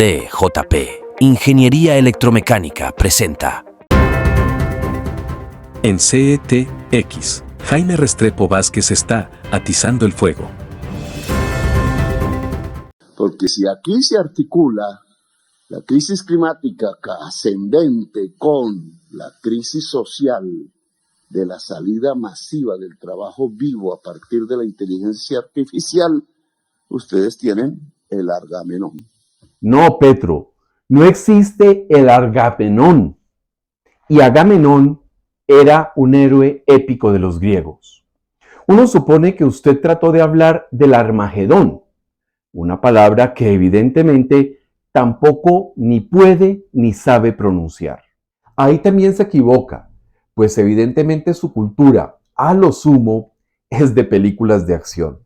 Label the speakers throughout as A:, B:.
A: DJP, Ingeniería Electromecánica, presenta.
B: En CETX, Jaime Restrepo Vázquez está atizando el fuego.
C: Porque si aquí se articula la crisis climática ascendente con la crisis social de la salida masiva del trabajo vivo a partir de la inteligencia artificial, ustedes tienen el Agamenón.
D: No, Petro, no existe el Agamenón. Y Agamenón era un héroe épico de los griegos. Uno supone que usted trató de hablar del Armagedón, una palabra que evidentemente tampoco ni puede ni sabe pronunciar. Ahí también se equivoca, pues evidentemente su cultura, a lo sumo, es de películas de acción.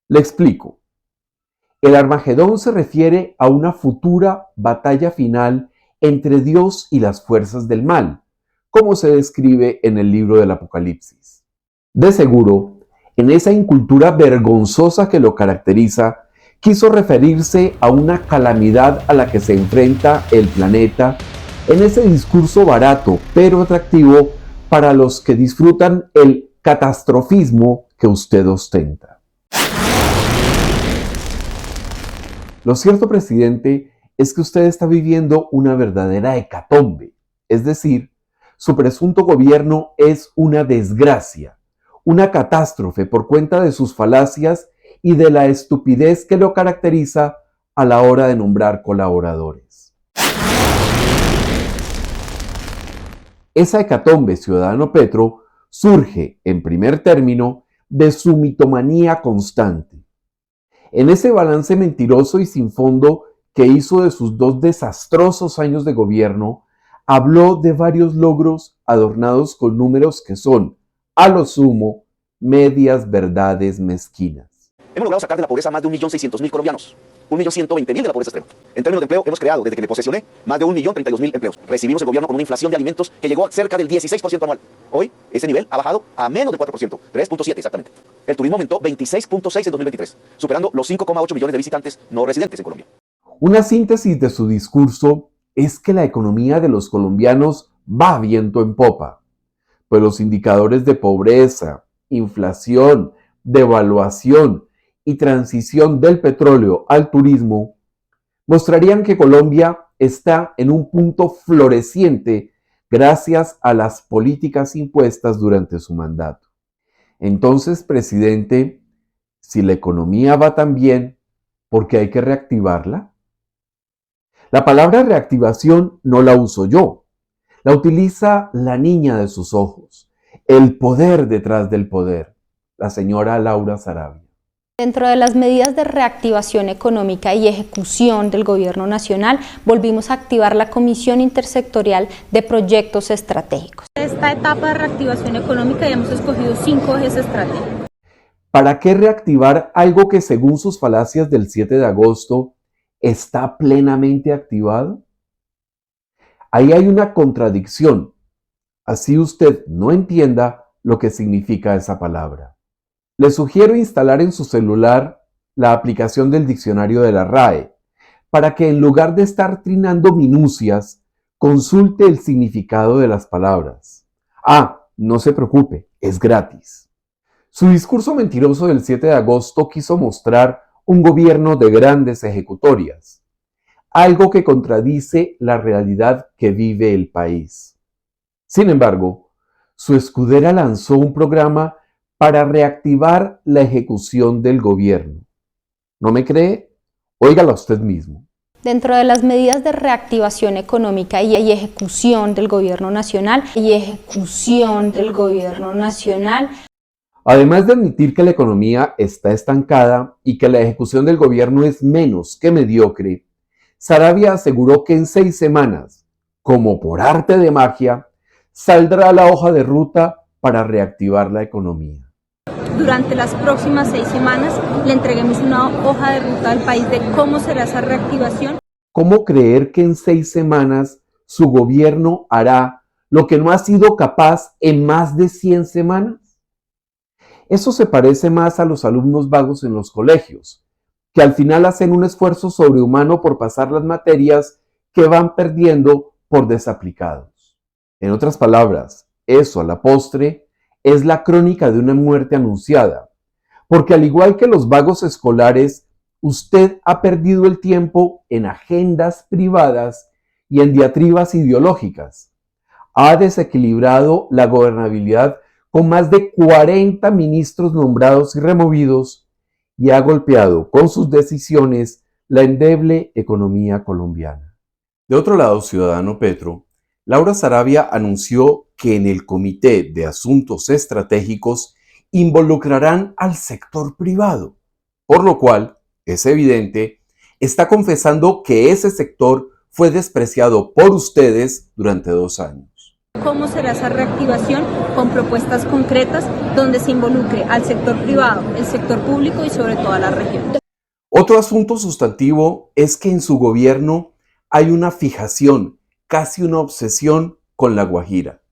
D: Le explico. El Armagedón se refiere a una futura batalla final entre Dios y las fuerzas del mal, como se describe en el libro del Apocalipsis. De seguro, en esa incultura vergonzosa que lo caracteriza, quiso referirse a una calamidad a la que se enfrenta el planeta en ese discurso barato pero atractivo para los que disfrutan el catastrofismo que usted ostenta. Lo cierto, presidente, es que usted está viviendo una verdadera hecatombe, es decir, su presunto gobierno es una desgracia, una catástrofe por cuenta de sus falacias y de la estupidez que lo caracteriza a la hora de nombrar colaboradores. Esa hecatombe, ciudadano Petro, surge, en primer término, de su mitomanía constante. En ese balance mentiroso y sin fondo que hizo de sus 2 desastrosos años de gobierno, habló de varios logros adornados con números que son, a lo sumo, medias verdades mezquinas.
E: Hemos logrado sacar de la pobreza a más de 1.600.000 colombianos, 1.120.000 de la pobreza extrema. En términos de empleo, hemos creado, desde que me posesioné, más de 1.032.000 empleos. Recibimos el gobierno con una inflación de alimentos que llegó a cerca del 16% anual. Hoy, ese nivel ha bajado a menos del 4%, 3.7 exactamente. El turismo aumentó 26.6 en 2023, superando los 5,8 millones de visitantes no residentes en Colombia.
D: Una síntesis de su discurso es que la economía de los colombianos va viento en popa, pues los indicadores de pobreza, inflación, devaluación y transición del petróleo al turismo mostrarían que Colombia está en un punto floreciente gracias a las políticas impuestas durante su mandato. Entonces, presidente, si la economía va tan bien, ¿por qué hay que reactivarla? La palabra reactivación no la uso yo, la utiliza la niña de sus ojos, el poder detrás del poder, la señora Laura Sarabia.
F: Dentro de las medidas de reactivación económica y ejecución del Gobierno Nacional, volvimos a activar la Comisión Intersectorial de Proyectos Estratégicos.
G: En esta etapa de reactivación económica ya hemos escogido 5 ejes estratégicos.
D: ¿Para qué reactivar algo que, según sus falacias del 7 de agosto, está plenamente activado? Ahí hay una contradicción, así usted no entienda lo que significa esa palabra. Le sugiero instalar en su celular la aplicación del diccionario de la RAE para que en lugar de estar trinando minucias, consulte el significado de las palabras. No se preocupe, es gratis. Su discurso mentiroso del 7 de agosto quiso mostrar un gobierno de grandes ejecutorias, algo que contradice la realidad que vive el país. Sin embargo, su escudera lanzó un programa para reactivar la ejecución del gobierno. ¿No me cree? Óigala usted mismo.
F: Dentro de las medidas de reactivación económica y ejecución del Gobierno Nacional,
D: Además de admitir que la economía está estancada y que la ejecución del gobierno es menos que mediocre, Sarabia aseguró que en 6 semanas, como por arte de magia, saldrá la hoja de ruta para reactivar la economía.
G: Durante las próximas 6 semanas le entreguemos una hoja de ruta al país de cómo será esa reactivación.
D: ¿Cómo creer que en 6 semanas su gobierno hará lo que no ha sido capaz en más de 100 semanas? Eso se parece más a los alumnos vagos en los colegios, que al final hacen un esfuerzo sobrehumano por pasar las materias que van perdiendo por desaplicados. En otras palabras, eso a la postre es la crónica de una muerte anunciada, porque al igual que los vagos escolares, usted ha perdido el tiempo en agendas privadas y en diatribas ideológicas. Ha desequilibrado la gobernabilidad con más de 40 ministros nombrados y removidos y ha golpeado con sus decisiones la endeble economía colombiana. De otro lado, ciudadano Petro, Laura Sarabia anunció que en el Comité de Asuntos Estratégicos involucrarán al sector privado, por lo cual, es evidente, está confesando que ese sector fue despreciado por ustedes durante 2 años.
G: ¿Cómo será esa reactivación? Con propuestas concretas donde se involucre al sector privado, el sector público y sobre todo a la región.
D: Otro asunto sustantivo es que en su gobierno hay una fijación, casi una obsesión con La Guajira.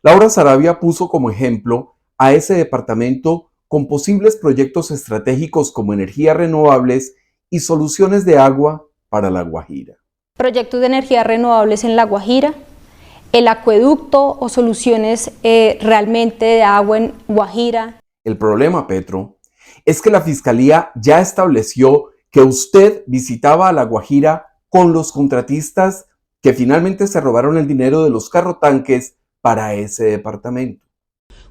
D: Laura Sarabia puso como ejemplo a ese departamento con posibles proyectos estratégicos como energías renovables y soluciones de agua para La Guajira.
F: Proyectos de energías renovables en La Guajira, el acueducto o soluciones realmente de agua en Guajira.
D: El problema, Petro, es que la Fiscalía ya estableció que usted visitaba a La Guajira con los contratistas que finalmente se robaron el dinero de los carrotanques para ese departamento.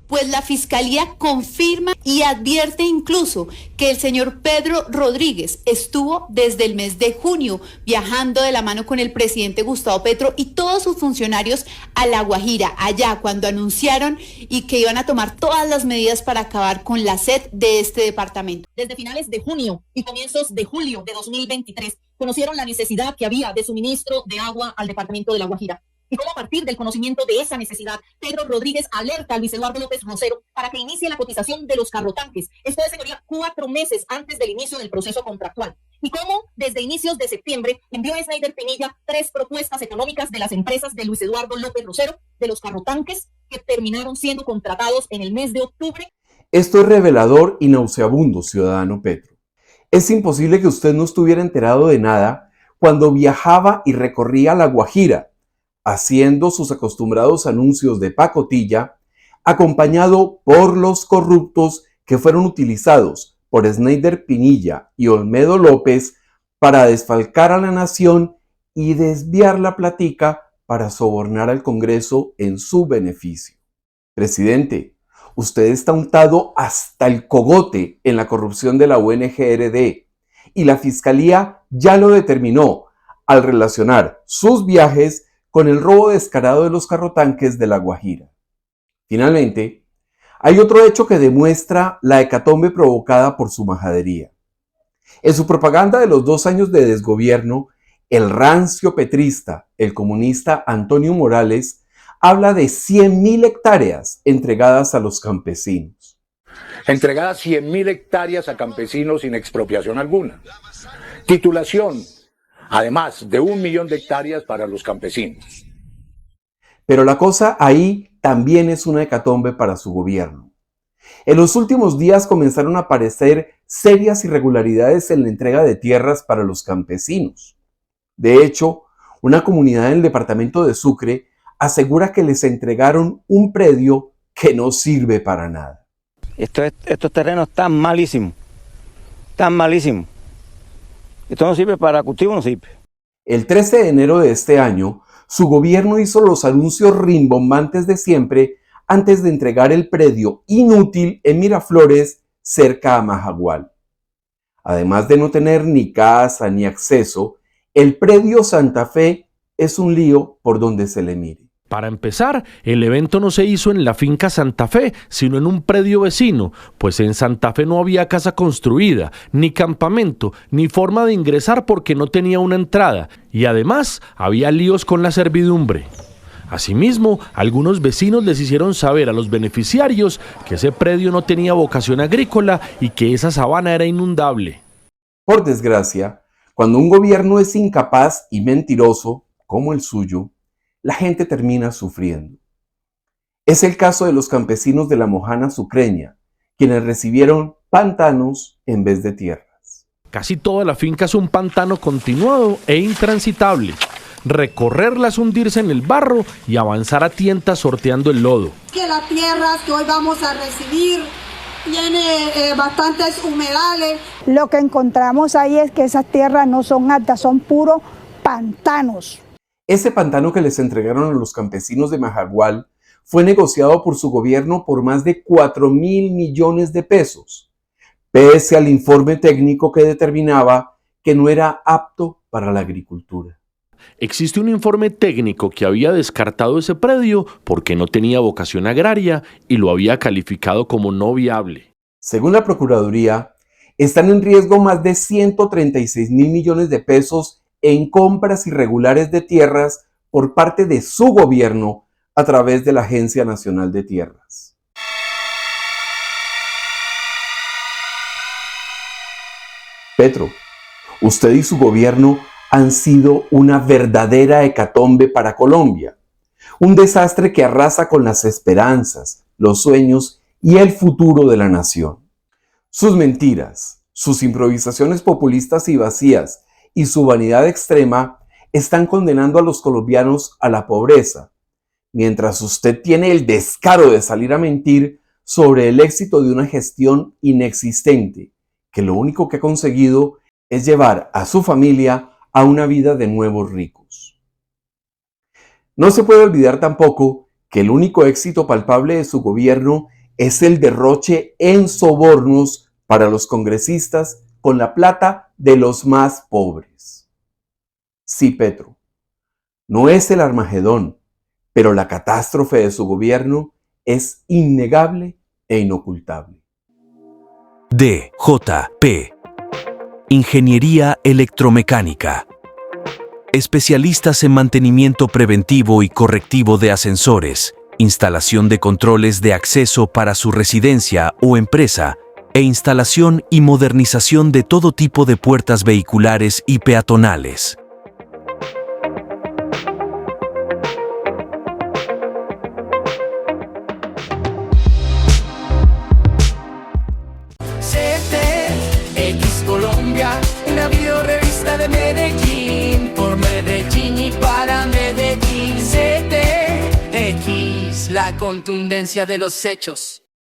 H: Pues la Fiscalía confirma y advierte incluso que el señor Pedro Rodríguez estuvo desde el mes de junio viajando de la mano con el presidente Gustavo Petro y todos sus funcionarios a La Guajira, allá cuando anunciaron y que iban a tomar todas las medidas para acabar con la sed de este departamento.
I: Desde finales de junio y comienzos de julio de 2023 conocieron la necesidad que había de suministro de agua al departamento de La Guajira. Y cómo a partir del conocimiento de esa necesidad, Pedro Rodríguez alerta a Luis Eduardo López Rosero para que inicie la cotización de los carrotanques. Esto es, señoría, 4 meses antes del inicio del proceso contractual. Y cómo desde inicios de septiembre envió a Snyder Pinilla 3 propuestas económicas de las empresas de Luis Eduardo López Rosero, de los carrotanques, que terminaron siendo contratados en el mes de octubre.
D: Esto es revelador y nauseabundo, ciudadano Petro. Es imposible que usted no estuviera enterado de nada cuando viajaba y recorría La Guajira, haciendo sus acostumbrados anuncios de pacotilla, acompañado por los corruptos que fueron utilizados por Snyder Pinilla y Olmedo López para desfalcar a la nación y desviar la platica para sobornar al Congreso en su beneficio. Presidente, usted está untado hasta el cogote en la corrupción de la ONG-RD y la Fiscalía ya lo determinó al relacionar sus viajes con el robo descarado de los carrotanques de La Guajira. Finalmente, hay otro hecho que demuestra la hecatombe provocada por su majadería. En su propaganda de los 2 años de desgobierno, el rancio petrista, el comunista Antonio Morales, habla de 100.000 hectáreas entregadas a los campesinos.
J: Entregadas 100.000 hectáreas a campesinos sin expropiación alguna. Titulación, además de 1 millón de hectáreas para los campesinos.
D: Pero la cosa ahí también es una hecatombe para su gobierno. En los últimos días comenzaron a aparecer serias irregularidades en la entrega de tierras para los campesinos. De hecho, una comunidad en el departamento de Sucre asegura que les entregaron un predio que no sirve para nada.
K: Estos terrenos están malísimos, Esto no sirve para cultivo, no sirve.
D: El 13 de enero de este año, su gobierno hizo los anuncios rimbombantes de siempre antes de entregar el predio inútil en Miraflores, cerca a Majagual. Además de no tener ni casa ni acceso, el predio Santa Fe es un lío por donde se le mire.
L: Para empezar, el evento no se hizo en la finca Santa Fe, sino en un predio vecino, pues en Santa Fe no había casa construida, ni campamento, ni forma de ingresar porque no tenía una entrada, y además había líos con la servidumbre. Asimismo, algunos vecinos les hicieron saber a los beneficiarios que ese predio no tenía vocación agrícola y que esa sabana era inundable.
D: Por desgracia, cuando un gobierno es incapaz y mentiroso, como el suyo, la gente termina sufriendo. Es el caso de los campesinos de la Mojana sucreña, quienes recibieron pantanos en vez de tierras.
L: Casi toda la finca es un pantano continuado e intransitable. Recorrerla es hundirse en el barro y avanzar a tientas sorteando el lodo.
M: Que las tierras que hoy vamos a recibir tiene bastantes humedales.
N: Lo que encontramos ahí es que esas tierras no son altas, son puros pantanos.
D: Ese pantano que les entregaron a los campesinos de Majagual fue negociado por su gobierno por más de 4.000 millones de pesos, pese al informe técnico que determinaba que no era apto para la agricultura.
L: Existe un informe técnico que había descartado ese predio porque no tenía vocación agraria y lo había calificado como no viable.
D: Según la Procuraduría, están en riesgo más de 136.000 millones de pesos en compras irregulares de tierras por parte de su gobierno a través de la Agencia Nacional de Tierras. Petro, usted y su gobierno han sido una verdadera hecatombe para Colombia, un desastre que arrasa con las esperanzas, los sueños y el futuro de la nación. Sus mentiras, sus improvisaciones populistas y vacías y su vanidad extrema están condenando a los colombianos a la pobreza, mientras usted tiene el descaro de salir a mentir sobre el éxito de una gestión inexistente, que lo único que ha conseguido es llevar a su familia a una vida de nuevos ricos. No se puede olvidar tampoco que el único éxito palpable de su gobierno es el derroche en sobornos para los congresistas con la plata de los más pobres. Sí, Petro, no es el Armagedón, pero la catástrofe de su gobierno es innegable e inocultable.
A: DJP. Ingeniería electromecánica. Especialistas en mantenimiento preventivo y correctivo de ascensores, instalación de controles de acceso para su residencia o empresa, e instalación y modernización de todo tipo de puertas vehiculares y peatonales.
O: CTX Colombia, una biorevista de Medellín, por Medellín y para Medellín. CTX, la contundencia de los hechos.